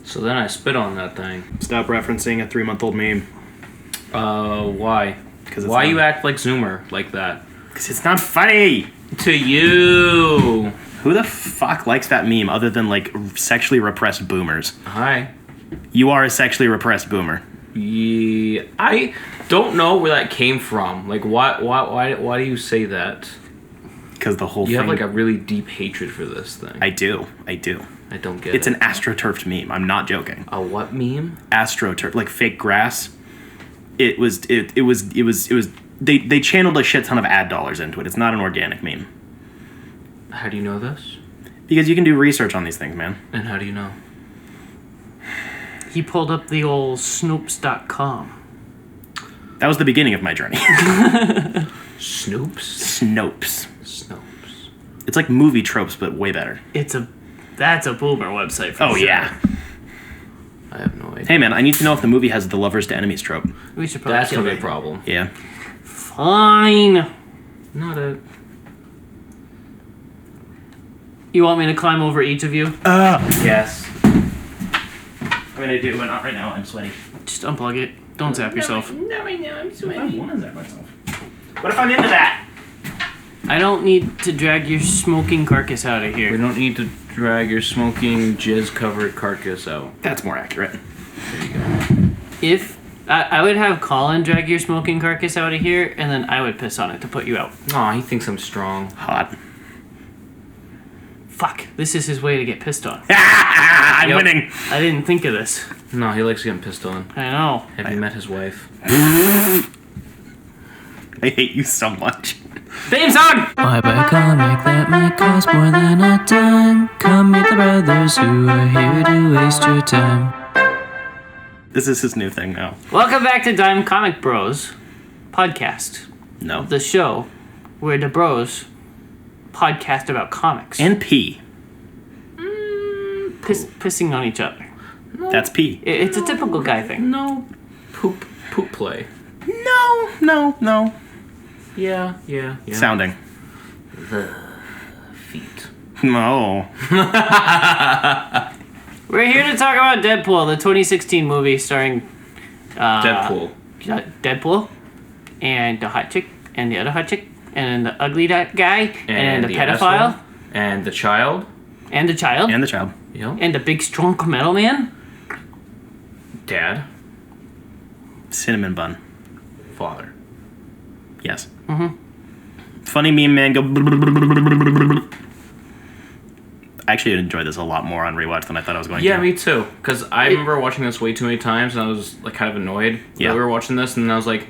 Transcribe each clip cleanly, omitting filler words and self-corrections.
So then I spit on that thing. Stop referencing a 3-month-old meme. Why? Why you act like Zoomer like that? Because it's not funny! To you! Who the fuck likes that meme other than, like, sexually repressed boomers? Hi. You are a sexually repressed boomer. Yeah, I don't know where that came from. Like, why do you say that? Because the whole thing... You have, like, a really deep hatred for this thing. I do. I don't get it. It's an astroturfed meme. I'm not joking. A what meme? Astroturf, like fake grass. It was. They channeled a shit ton of ad dollars into it. It's not an organic meme. How do you know this? Because you can do research on these things, man. And how do you know? He pulled up the old Snopes.com. That was the beginning of my journey. Snopes. It's like movie tropes, but way better. That's a boomer website for sure. Yeah. I have no idea. Hey man, I need to know if the movie has the lovers to enemies trope. We should probably That's kill gonna be it. a problem. Yeah. Fine. Not a... You want me to climb over each of you? Yes. I mean, I do, but not right now. I'm sweaty. Just unplug it. Don't zap yourself. No, I know. I'm I sweaty. want to zap myself. What if I'm into that? I don't need to drag your smoking carcass out of We here. don't need to drag your smoking, jizz-covered carcass out. That's more accurate. There you go. If I would have Collin drag your smoking carcass out of here, and then I would piss on it to put you out. Aw, he thinks I'm strong. Hot. Fuck, this is his way to get pissed on. I'm winning. I didn't think of this. No, he likes getting pissed on. I know. Have you met his wife? I hate you so much. Theme song! Why buy a comic that might cost more than a dime? Come meet the brothers who are here to waste your time. This is his new thing now. Welcome back to Dime Comic Bros podcast. No. The show where the bros podcast about comics. And pee. Pissing on each other. That's pee. It's a typical guy thing. No. Poop play. No. Yeah. Sounding. The feet. No. We're here to talk about Deadpool, the 2016 movie starring Deadpool. Deadpool, and the hot chick, and the other hot chick, and the ugly guy, and the pedophile, asshole, and the child. and the child, And the child. Yep. and the big strong metal man. Dad. Cinnamon bun. Father. Yes. Funny meme man go. I actually enjoyed this a lot more on rewatch than I thought I was going to. Yeah, me too. Because I remember watching this way too many times, and I was like kind of annoyed that we were watching this, and then I was like,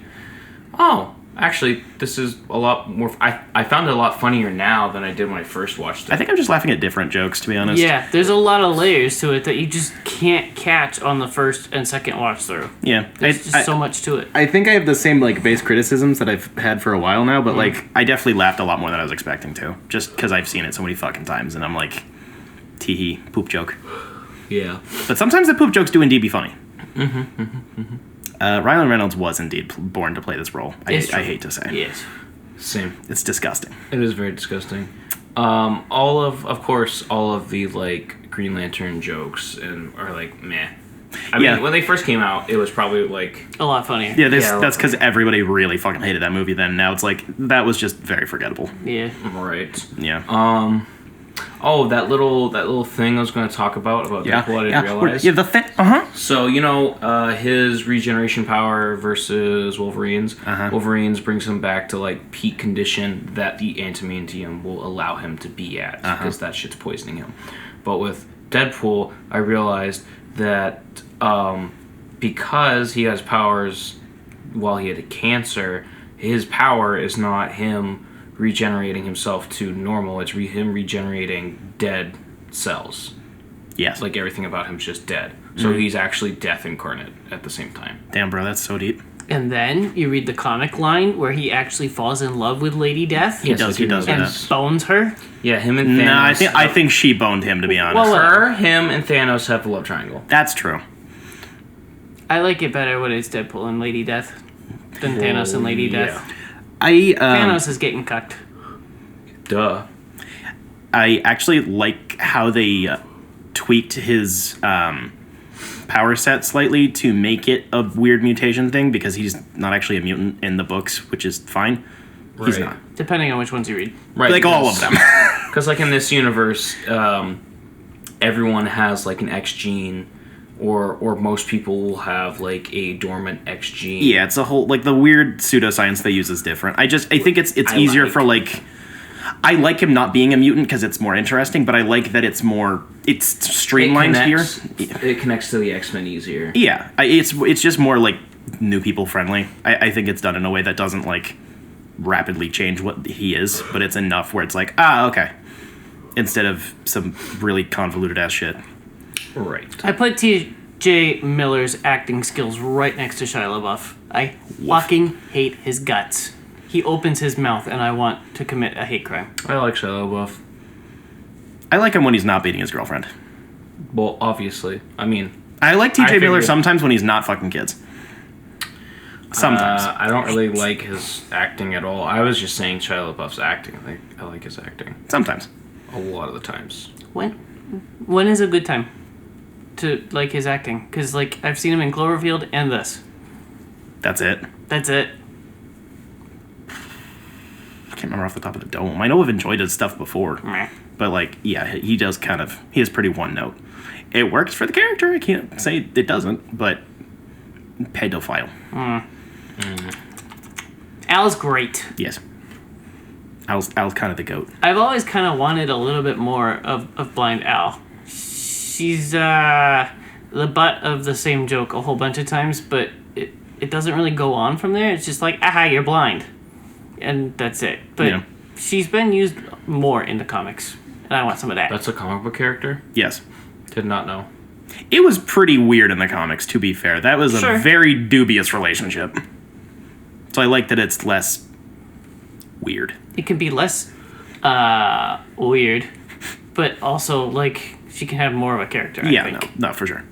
"Oh, actually, this is a lot more." I found it a lot funnier now than I did when I first watched it. I think I'm just laughing at different jokes, to be honest. Yeah, there's a lot of layers to it that you just can't catch on the first and second watch through. Yeah. There's just so much to it. I think I have the same like base criticisms that I've had for a while now, but like I definitely laughed a lot more than I was expecting to, just because I've seen it so many fucking times, and I'm like, tee-hee, poop joke. Yeah. But sometimes the poop jokes do indeed be funny. Ryan Reynolds was indeed born to play this role. I hate to say. Yes. Same. It's disgusting. It is very disgusting. All of the like Green Lantern jokes are like meh. I mean, when they first came out, it was probably like A lot funnier. Yeah, that's because everybody really fucking hated that movie then. Now it's like, that was just very forgettable. Yeah. right. Yeah. Oh, that little thing I was going to talk about Deadpool. I didn't realize. Yeah, the thing. So his regeneration power versus Wolverine's. Wolverine's brings him back to like peak condition that the antimantium will allow him to be at because that shit's poisoning him. But with Deadpool, I realized that because he has powers while he had cancer, his power is not him regenerating himself to normal. It's him regenerating dead cells. Yes. Like everything about him's just dead. So he's actually death incarnate at the same time. Damn, bro, that's so deep. And then you read the comic line where he actually falls in love with Lady Death. He does and that. bones her. Yeah, him and Thanos. No, I think she boned him, to be honest. Well, him, and Thanos have the love triangle. That's true. I like it better when it's Deadpool and Lady Death than Thanos and Lady Death. Thanos is getting cucked. Duh. I actually like how they tweaked his power set slightly to make it a weird mutation thing because he's not actually a mutant in the books, which is fine. He's not. Depending on which ones you read. Right. Like all of them. Because like in this universe, everyone has like an X gene, or most people will have like a dormant X gene. Yeah, it's a whole like the weird pseudoscience they use is different. I think it's easier for like. I like him not being a mutant because it's more interesting, but I like that it's streamlined here. It connects to the X-Men easier. Yeah, it's just more like new people friendly. I think it's done in a way that doesn't like rapidly change what he is, but it's enough where it's like, okay. Instead of some really convoluted ass shit. Right. I put T.J. Miller's acting skills right next to Shia LaBeouf. I fucking hate his guts. He opens his mouth and I want to commit a hate crime. I like Shia LaBeouf. I like him when he's not beating his girlfriend. Well, obviously. I mean... I like T.J. Miller sometimes when he's not fucking kids. Sometimes. I don't really like his acting at all. I was just saying Shia LaBeouf's acting. I like his acting. Sometimes. A lot of the times. When is a good time to like his acting? Because like I've seen him in Cloverfield and this. That's it. I can't remember off the top of the dome. I know I've enjoyed his stuff before. Meh. But like, yeah, he is pretty one note. It works for the character. I can't say it doesn't, but pedophile. Al's great. Yes. Al's kind of the goat. I've always kind of wanted a little bit more of Blind Al. She's the butt of the same joke a whole bunch of times, but it doesn't really go on from there. It's just like, aha, you're blind. And that's it. But she's been used more in the comics, and I want some of that. That's a comic book character? Yes. Did not know. It was pretty weird in the comics, to be fair. That was a very dubious relationship. So I like that it's less weird. It can be less weird, but also, like, she can have more of a character, I think. No, for sure.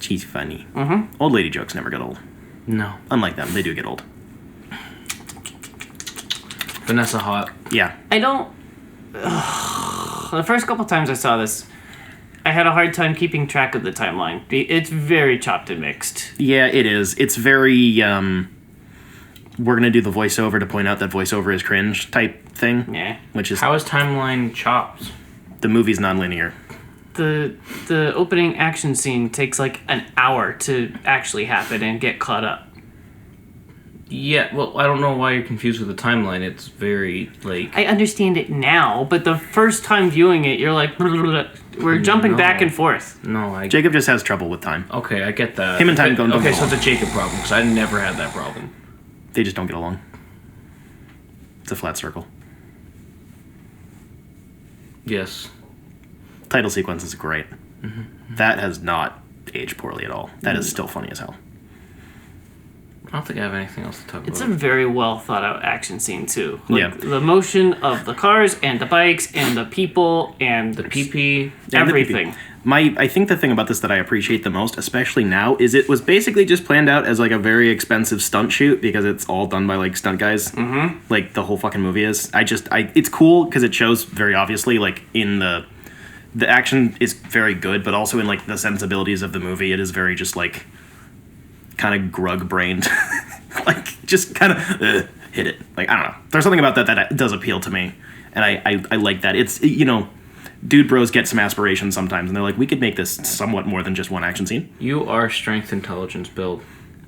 She's funny. Mm-hmm. Old lady jokes never get old. No. Unlike them, they do get old. Vanessa Hot. Yeah. I don't... the first couple times I saw this, I had a hard time keeping track of the timeline. It's very chopped and mixed. Yeah, it is. It's very, we're going to do the voiceover to point out that voiceover is cringe type thing. Yeah. Which is... How is timeline chopped? The movie's non-linear. The opening action scene takes like an hour to actually happen and get caught up. Yeah, well, I don't know why you're confused with the timeline. It's very, like... I understand it now, but the first time viewing it, you're like... We're jumping back and forth. No, Jacob just has trouble with time. Okay, I get that. Him and time don't Okay, get so along. it's a Jacob problem, because I never had that problem. They just don't get along. It's a flat circle. Yes. Title sequence is great. Mm-hmm. That has not aged poorly at all. That is still funny as hell. I don't think I have anything else to talk about. It's a very well thought out action scene too. Like, the motion of the cars and the bikes and the people and the PP, everything. I think the thing about this that I appreciate the most, especially now, is it was basically just planned out as like a very expensive stunt shoot because it's all done by like stunt guys. Mm-hmm. Like the whole fucking movie is. It's cool because it shows very obviously like in the action is very good, but also in like the sensibilities of the movie, it is very just like kind of grug-brained. Like just kind of hit it. Like I don't know. There's something about that does appeal to me, and I like that. It's dude bros get some aspirations sometimes, and they're like, we could make this somewhat more than just one action scene. You are strength intelligence build.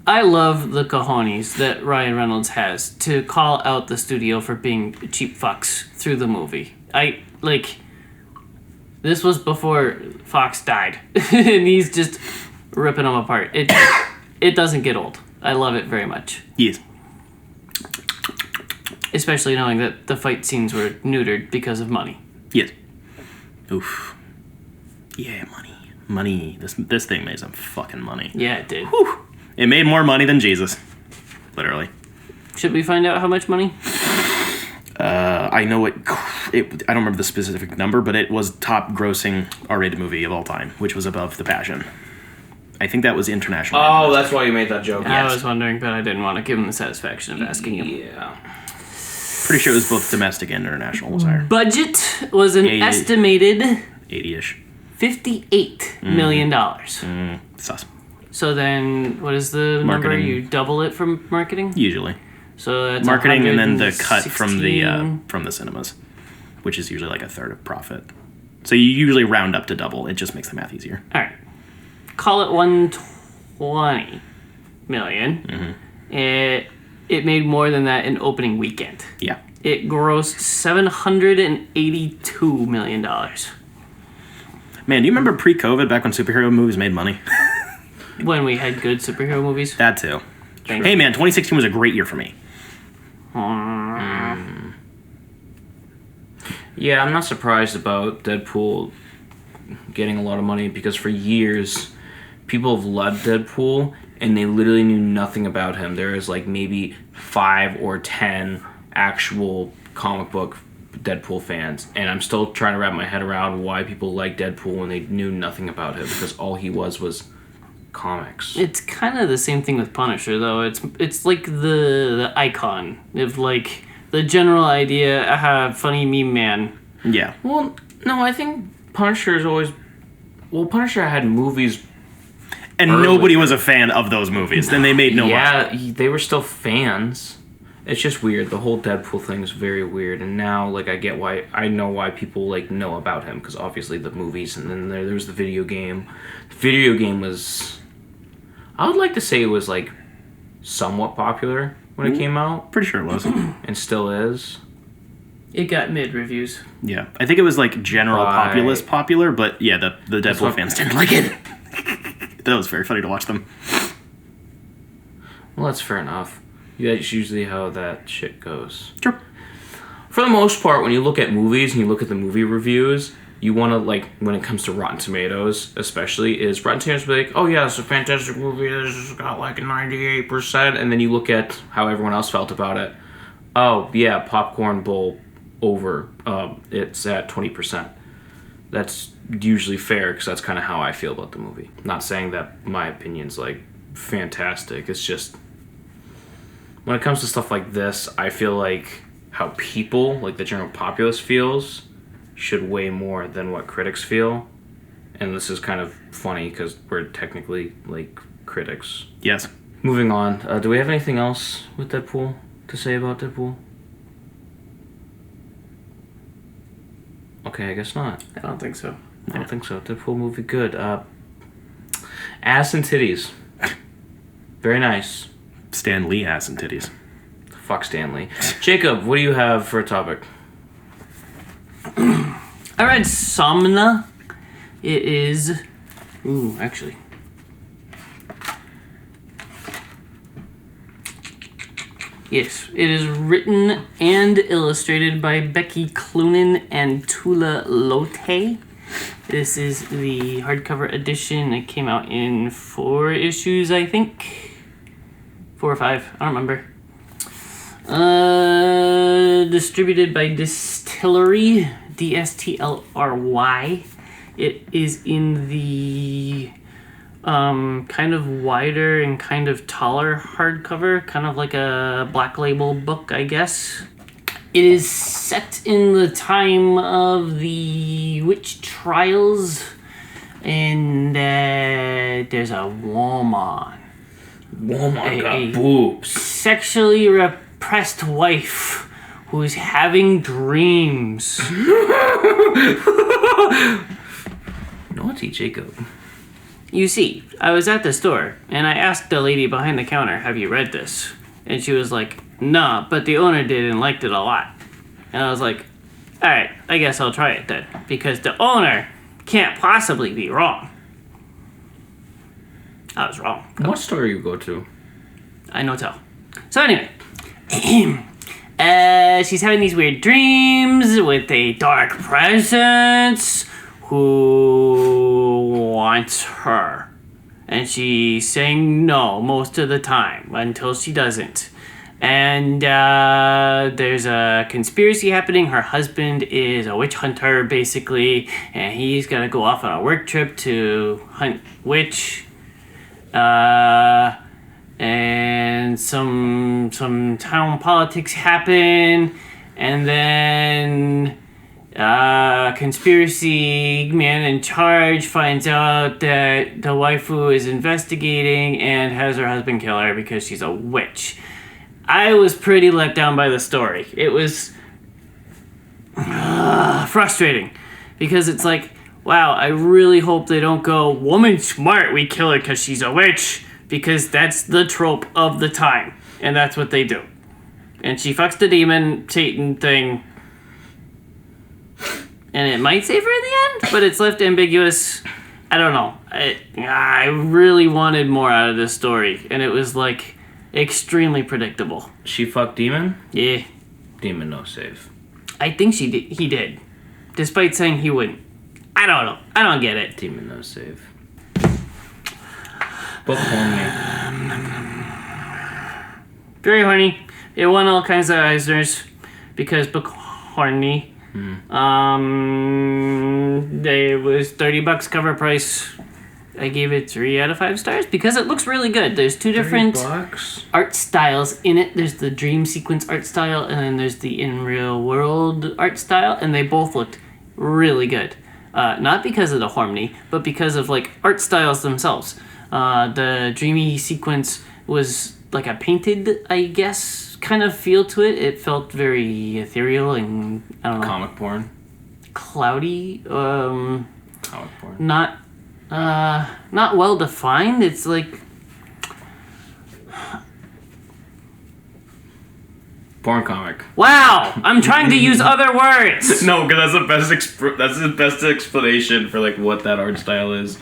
I love the cojones that Ryan Reynolds has to call out the studio for being cheap fucks through the movie. This was before Fox died, and he's just ripping them apart. It doesn't get old. I love it very much. Yes. Especially knowing that the fight scenes were neutered because of money. Yes. Oof. Yeah, money. Money. This thing made some fucking money. Yeah, it did. Whew. It made more money than Jesus. Literally. Should we find out how much money? I know it. I don't remember the specific number, but it was top grossing R-rated movie of all time, which was above The Passion. I think that was international. Oh, that's why you made that joke. I was wondering, but I didn't want to give him the satisfaction of asking him. Yeah. Pretty sure it was both domestic and international was higher. Budget was an estimated 80-ish. $58 million. Sus. So then, what is the number? Marketing. You double it from marketing? Usually. So that's Marketing and then the cut from the 116. cinemas, which is usually like a third of profit. So you usually round up to double. It just makes the math easier. All right. Call it 120 million. Mm-hmm. It made more than that in opening weekend. Yeah. It grossed $782 million. Man, do you remember pre-COVID, back when superhero movies made money? When we had good superhero movies. That too. Thank Hey you. man, 2016 was a great year for me. Yeah, I'm not surprised about Deadpool getting a lot of money because for years, people have loved Deadpool and they literally knew nothing about him. There is like maybe 5 or 10 actual comic book Deadpool fans, and I'm still trying to wrap my head around why people like Deadpool when they knew nothing about him because all he was comics. It's kind of the same thing with Punisher, though. It's like the icon of like the general idea. Funny meme man. Yeah. Well, no, I think Punisher is always. Well, Punisher had movies. And early. nobody was a fan of those movies. Then they made no money. Yeah, they were still fans. It's just weird. The whole Deadpool thing is very weird, and now like I know why people like know about him because obviously the movies, and then there was the video game. The video game was. I would like to say it was like somewhat popular when it came out, Pretty sure it was. and still is. It got mid reviews. Yeah. I think it was like general Right. populace popular, but yeah, the Deadpool what- fans didn't like it. That was very funny to watch them. Well, that's fair enough. That's usually how that shit goes. Sure. For the most part, when you look at movies and you look at the movie reviews, you want to, like, when it comes to Rotten Tomatoes, especially, is Rotten Tomatoes will be like, oh yeah, it's a fantastic movie, it's got like a 98%, and then you look at how everyone else felt about it. Oh, yeah, Popcorn Bowl over, it's at 20%. That's usually fair, because that's kind of how I feel about the movie. Not saying that my opinion's, like, fantastic, it's just, when it comes to stuff like this, I feel like how people, like the general populace feels, should weigh more than what critics feel. And this is kind of funny because we're technically like critics. Yes. Moving on, do we have anything else with Deadpool to say about Deadpool? Okay, I guess not. I don't think so. I don't think so. Deadpool movie, good. Ass and titties. Very nice. Stan Lee ass and titties. Fuck Stanley. Jacob, what do you have for a topic? I read Somna. It is. Ooh, actually. Yes, it is written and illustrated by Becky Cloonan and Tula Lotte. This is the hardcover edition. It came out in 4 issues, I think. 4 or 5, I don't remember. Distributed by Distillery, DSTLRY. It is in the kind of wider and kind of taller hardcover, kind of like a Black Label book, I guess. It is set in the time of the witch trials, and there's a woman. Woman got a boobs. Sexually repressed wife who's having dreams. Naughty Jacob. You see, I was at the store and I asked the lady behind the counter, "Have you read this?" And she was like, "Nah, but the owner did and liked it a lot." And I was like, "Alright, I guess I'll try it then, because the owner can't possibly be wrong." I was wrong. What store you go to? I know tell. So anyway, she's having these weird dreams with a dark presence who wants her. And she's saying no most of the time until she doesn't. And there's a conspiracy happening. Her husband is a witch hunter, basically, and he's gonna go off on a work trip to hunt witch. And some town politics happen, and then conspiracy man in charge finds out that the waifu is investigating and has her husband kill her because she's a witch. I was pretty let down by the story. It was frustrating because it's like, wow, I really hope they don't go, woman smart, we kill her because she's a witch, because that's the trope of the time, and that's what they do. And she fucks the demon Satan thing, and it might save her in the end, but it's left ambiguous. I don't know. I really wanted more out of this story, and it was like extremely predictable. She fucked Demon? Yeah. Demon no save. I think he did, despite saying he wouldn't. I don't know. I don't get it. Demon no save. Book horny. Very horny. It won all kinds of Eisners because book horny. It was $30 cover price. I gave it 3 out of 5 stars because it looks really good. There's 2 different art styles in it. There's the dream sequence art style, and then there's the in real world art style, and they both looked really good. Not because of the harmony, but because of like art styles themselves. The dreamy sequence was like a painted, I guess, kind of feel to it. It felt very ethereal and I don't know. Comic porn. Cloudy. Comic porn. Not well defined. It's like Porn comic. wow. I'm trying to use other words. No, because that's the best explanation for like what that art style is.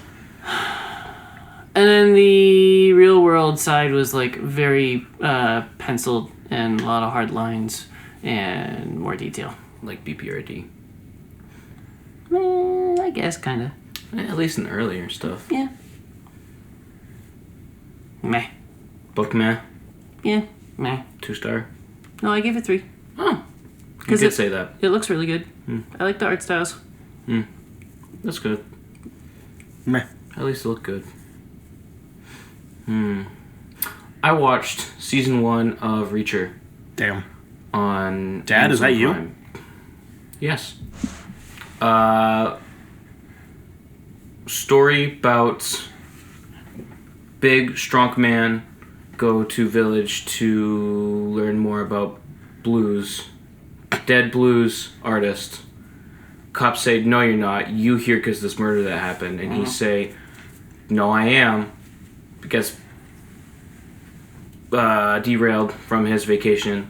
And then the real world side was like very penciled and a lot of hard lines and more detail. Like BPRD. I guess kind of. At least in the earlier stuff. Yeah. Meh. Book meh. Yeah. Meh. 2-star. No, I gave it 3. Oh. You did say that. It looks really good. I like the art styles. That's good. Meh. At least it looked good. I watched season 1 of Reacher Damn. on Dad, is that you? Prime. Yes. Story about big, strong man go to village to learn more about blues. Dead blues artist. Cops say, no, you're not. You here because this murder that happened. And he say, no, I am. Because derailed from his vacation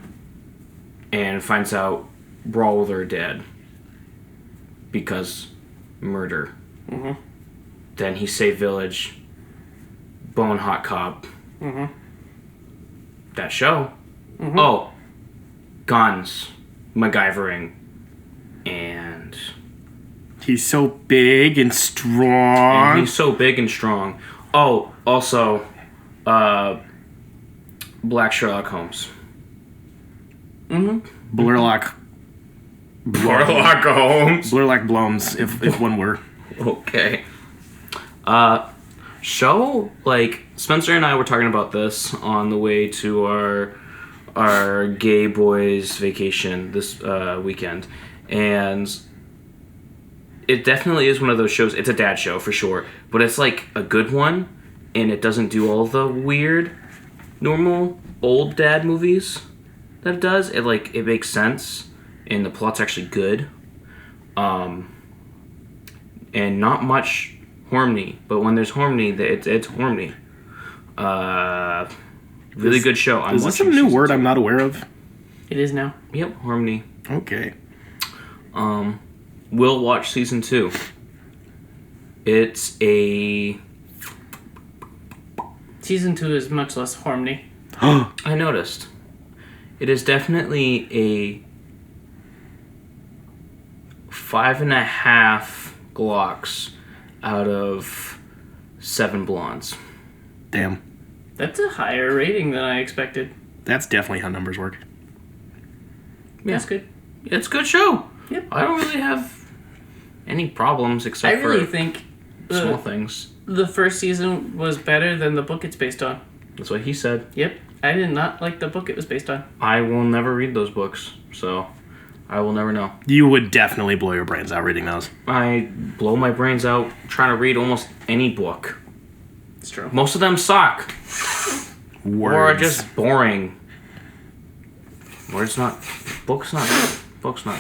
and finds out both are dead because murder. Then he saved village, bone hot cop. That show. Oh, guns, MacGyvering, and He's so big and strong. he's so big and strong. Oh, also, Black Sherlock Holmes. Blurlock. Sherlock Holmes. Blurlock Blomes, if one were. Okay. Show, like, Spencer and I were talking about this on the way to our gay boys vacation this weekend, and it definitely is one of those shows. It's a dad show for sure, but it's like a good one, and it doesn't do all the weird, normal old dad movies that it does. It makes sense, and the plot's actually good. And not much harmony, but when there's harmony, it's harmony. Really good show. Is this a new word I'm not aware of? It is now. Yep, harmony. Okay. We'll watch season 2. It's a... Season 2 is much less harmony. I noticed. It is definitely a 5.5 Glocks out of 7 blondes. Damn. That's a higher rating than I expected. That's definitely how numbers work. Yeah. That's good. It's a good show. Yep. I don't really have any problems except I really for think small things. the first season was better than the book it's based on. That's what he said. Yep. I did not like the book it was based on. I will never read those books, so I will never know. You would definitely blow your brains out reading those. I blow my brains out trying to read almost any book. It's true. Most of them suck. Words. Or are just boring. Books not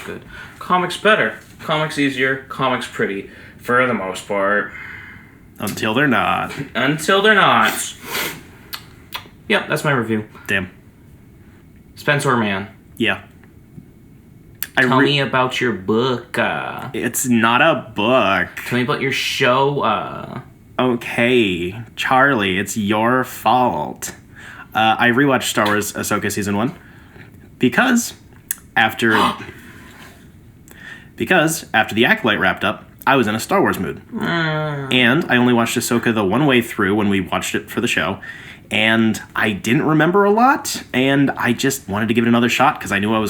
good. Comics better. Comics easier. Comics pretty. For the most part. Until they're not. Until they're not. Yep, that's my review. Damn. Spencer Man. Yeah. Tell me about your book. It's not a book. Tell me about your show. Okay, Charlie, it's your fault. I rewatched Star Wars Ahsoka Season 1 because after the Acolyte wrapped up, I was in a Star Wars mood. And I only watched Ahsoka the one way through when we watched it for the show. And I didn't remember a lot, and I just wanted to give it another shot because I knew I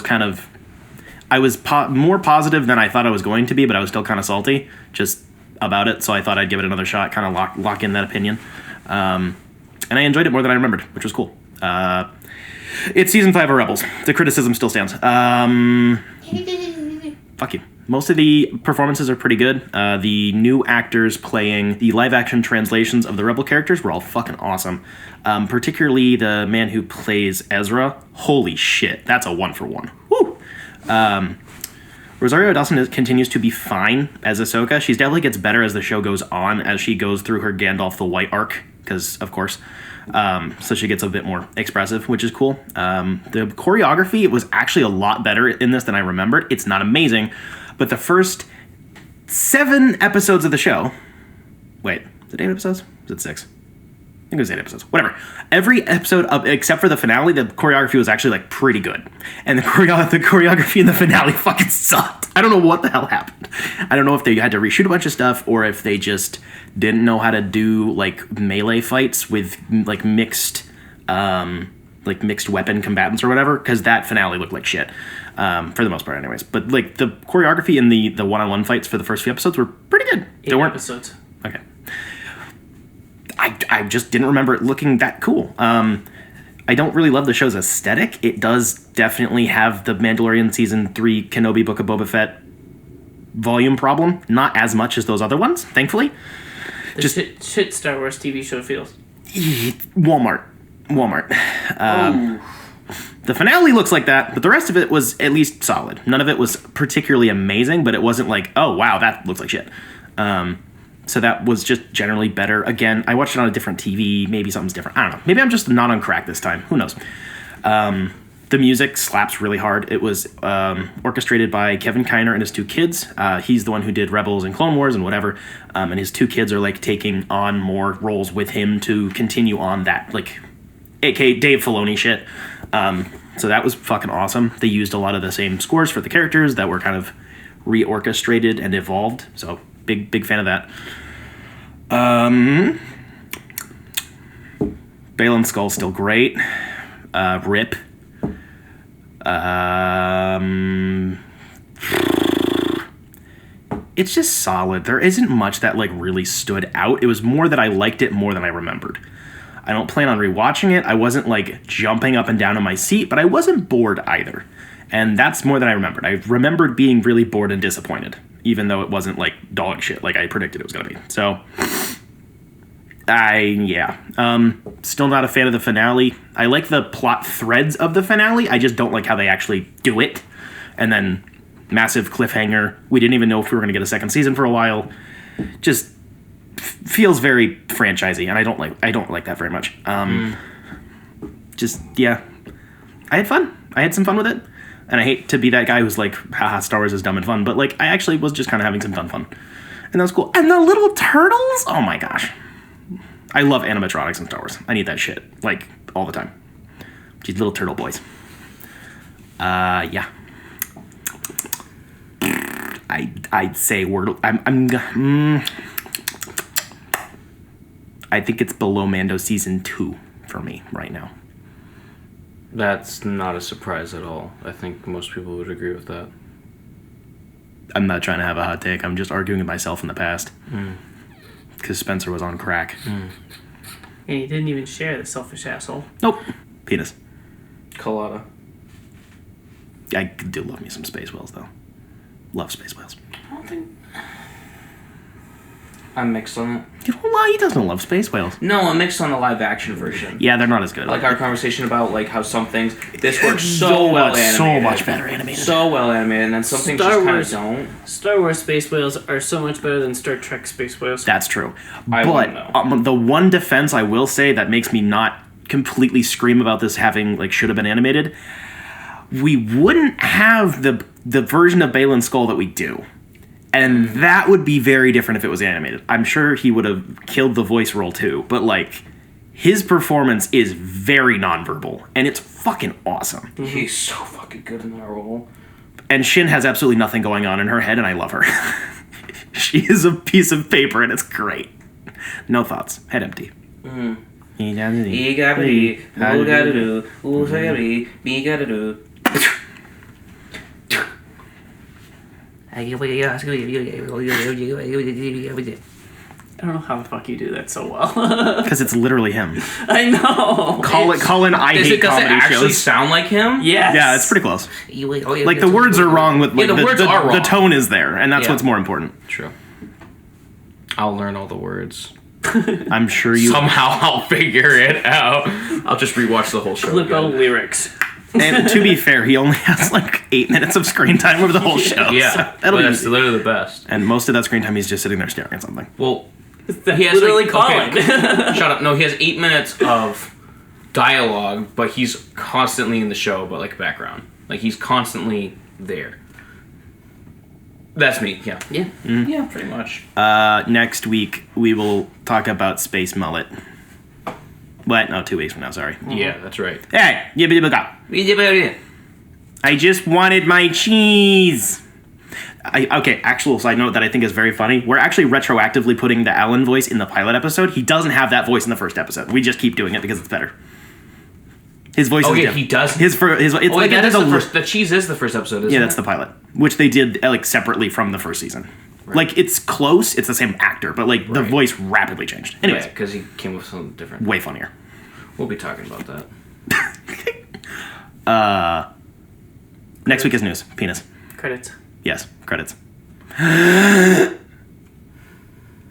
was more positive than I thought I was going to be, but I was still kind of salty just about it, so I thought I'd give it another shot, kind of lock in that opinion. And I enjoyed it more than I remembered, which was cool. It's Season 5 of Rebels. The criticism still stands. Fuck you. Most of the performances are pretty good. The new actors playing the live-action translations of the Rebel characters were all fucking awesome. Particularly the man who plays Ezra. Holy shit, that's a 1-for-1. Woo! Rosario Dawson continues to be fine as Ahsoka. She definitely gets better as the show goes on, as she goes through her Gandalf the White arc, because, of course. So she gets a bit more expressive, which is cool. The choreography was actually a lot better in this than I remembered. It's not amazing, but the first 7 episodes of the show... Wait, is it 8 episodes? Is it 6? I think it was 8 episodes. Whatever. Every episode, except for the finale, the choreography was actually, pretty good. And the choreography in the finale fucking sucked. I don't know what the hell happened. I don't know if they had to reshoot a bunch of stuff, or if they just didn't know how to do, melee fights with, mixed weapon combatants or whatever, because that finale looked like shit. For the most part, anyways. But, the choreography in the one-on-one fights for the first few episodes were pretty good. 8 episodes. Okay. I just didn't remember it looking that cool. I don't really love the show's aesthetic. It does definitely have the Mandalorian Season 3 Kenobi Book of Boba Fett volume problem. Not as much as those other ones, thankfully. Shit Star Wars TV show feels. Walmart. The finale looks like that, but the rest of it was at least solid. None of it was particularly amazing, but it wasn't like, oh, wow, that looks like shit. So that was just generally better. Again, I watched it on a different TV. Maybe something's different. I don't know. Maybe I'm just not on crack this time. Who knows? The music slaps really hard. It was orchestrated by Kevin Kiner and his 2 kids. He's the one who did Rebels and Clone Wars and whatever. And his 2 kids are taking on more roles with him to continue on that, aka Dave Filoni shit. So that was fucking awesome. They used a lot of the same scores for the characters that were kind of reorchestrated and evolved. So big fan of that. Balan Skull's still great. Rip. It's just solid. There isn't much that really stood out. It was more that I liked it more than I remembered. I don't plan on rewatching it. I wasn't jumping up and down in my seat, but I wasn't bored either. And that's more than I remembered. I remembered being really bored and disappointed, even though it wasn't dog shit like I predicted it was going to be. So, still not a fan of the finale. I like the plot threads of the finale. I just don't like how they actually do it. And then, massive cliffhanger. We didn't even know if we were going to get a second season for a while. Just feels very franchisey, and I don't like that very much. I had fun. I had some fun with it. And I hate to be that guy who's haha, Star Wars is dumb and fun, but I actually was just kind of having some fun. And that was cool. And the little turtles? Oh my gosh. I love animatronics in Star Wars. I need that shit. All the time. These little turtle boys. Yeah. I'd say I think it's below Mando Season 2 for me right now. That's not a surprise at all. I think most people would agree with that. I'm not trying to have a hot take. I'm just arguing with myself in the past. Because Spencer was on crack. And he didn't even share, the selfish asshole. Nope. Penis. Colada. I do love me some space whales though. Love space whales. I don't think... I'm mixed on it. You don't lie. He doesn't love space whales. No, I'm mixed on the live action version. Yeah, they're not as good. Like our conversation about like how some things this works so well animated, so much better animated, so well animated, and then some things just kind of don't. Star Wars space whales are so much better than Star Trek space whales. That's true. I But the one defense I will say that makes me not completely scream about this having like should have been animated, we wouldn't have the version of Balin's skull that we do. And that would be very different if it was animated. I'm sure he would have killed the voice role too, but like his performance is very nonverbal and it's fucking awesome. He's so fucking good in that role. And Shin has absolutely nothing going on in her head and I love her. She is a piece of paper and it's great. No thoughts. Head empty. I don't know how the fuck you do that so well. Because it's literally him. I know. Collin, I hate comedy shows. Does it actually sound like him? Yes. Yeah, it's pretty close. Like the words are wrong, but like, the words are wrong. The tone is there, and that's what's more important. True. I'll learn all the words. I'm sure you... Somehow I'll figure it out. I'll just rewatch the whole show. Flip out lyrics. And to be fair, he only has like 8 minutes of screen time over the whole show. Yeah, so that'll be that's easy. literally the best. And most of that screen time, he's just sitting there staring at something. Well, he has literally Collin. Okay, shut up. No, he has 8 minutes of dialogue, but he's constantly in the show, but like background. Like he's constantly there. That's me. Yeah. Yeah. Mm-hmm. Yeah, pretty much. Next week, we will talk about Space Mullet. What? No, 2 weeks from now, sorry. Yeah, that's right. Hey, I just wanted my cheese. Okay, actual side note that I think is very funny. We're actually retroactively putting the Alan voice in the pilot episode. He doesn't have that voice in the first episode. We just keep doing it because it's better. His voice is different. He does? It's like that is the first... The cheese is the first episode, isn't it? Yeah, that's the pilot. Which they did like separately from the first season. Right. Like, it's close. It's the same actor, but like the voice rapidly changed. Anyways. Yeah, because he came with something different. Way funnier. We'll be talking about that. Next week is news. Penis. Credits. Yes, credits.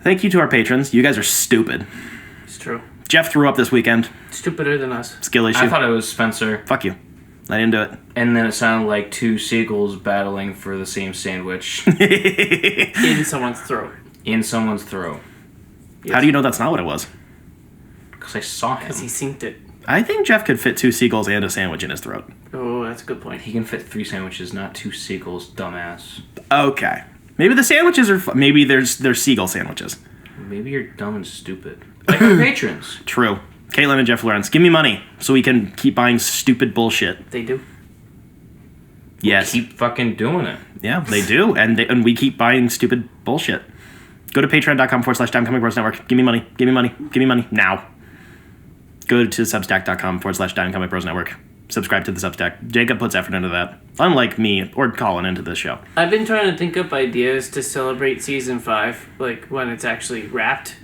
Thank you to our patrons. You guys are stupid. It's true. Jeff threw up this weekend. Stupider than us. Skill issue. I thought it was Spencer. Fuck you. I didn't do it. And then it sounded like 2 seagulls battling for the same sandwich. In someone's throat. In someone's throat. Yes. How do you know that's not what it was? Because I saw him. Because he synced it. I think Jeff could fit 2 seagulls and a sandwich in his throat. Oh, that's a good point. He can fit 3 sandwiches, not 2 seagulls, dumbass. Okay. Maybe the sandwiches are... Maybe there's seagull sandwiches. Maybe you're dumb and stupid. Like our patrons. True. Caitlin and Jeff Lawrence, give me money so we can keep buying stupid bullshit. They do. Yes. Keep fucking doing it. Yeah, they do. And we keep buying stupid bullshit. Go to patreon.com/dimecomicbros network. Give me money. Give me money. Give me money. Now. Go to substack.com/dimecomicbros network. Subscribe to the Substack. Jacob puts effort into that. Unlike me or Collin into this show. I've been trying to think up ideas to celebrate season 5, like when it's actually wrapped.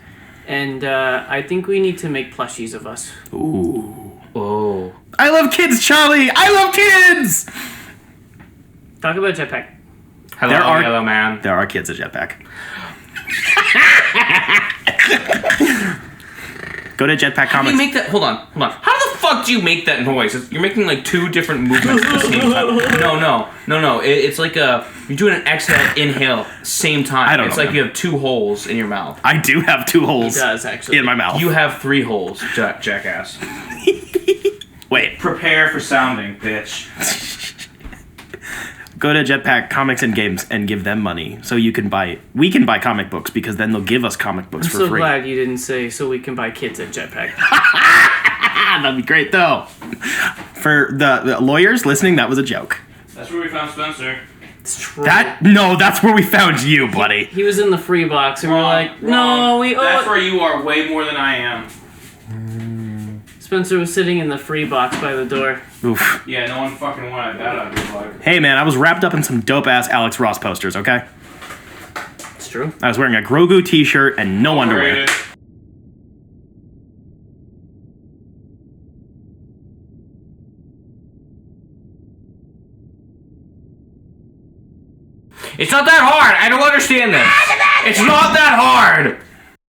And I think we need to make plushies of us. Ooh. Oh. I love kids, Charlie! I love kids! Talk about Jetpack. Hello, man. There are kids at Jetpack. Go to Jetpack Comics. How do you make that? Hold on. How the fuck do you make that noise? You're making like 2 different movements at the same time. No. It's like you're doing an exhale, inhale, same time. I don't know. It's like you have 2 holes in your mouth. I do have 2 holes. He does, actually. In my mouth. You have 3 holes, jackass. Wait. Prepare for sounding, bitch. Go to Jetpack Comics and Games and give them money so we can buy comic books because then they'll give us comic books I'm for so free. glad you didn't say so we can buy kids at Jetpack. That'd be great though. For the lawyers listening, that was a joke. That's where we found Spencer. It's true. That's where we found you, buddy. He was in the free box and we're like, no, we owe That's it. where you are way more than I am. Spencer was sitting in the free box by the door. Oof. Yeah, no one fucking wanted that out of your life. Hey man, I was wrapped up in some dope-ass Alex Ross posters, okay? It's true. I was wearing a Grogu t-shirt and no underwear. Overrated. It's not that hard. I don't understand this. It's not that hard.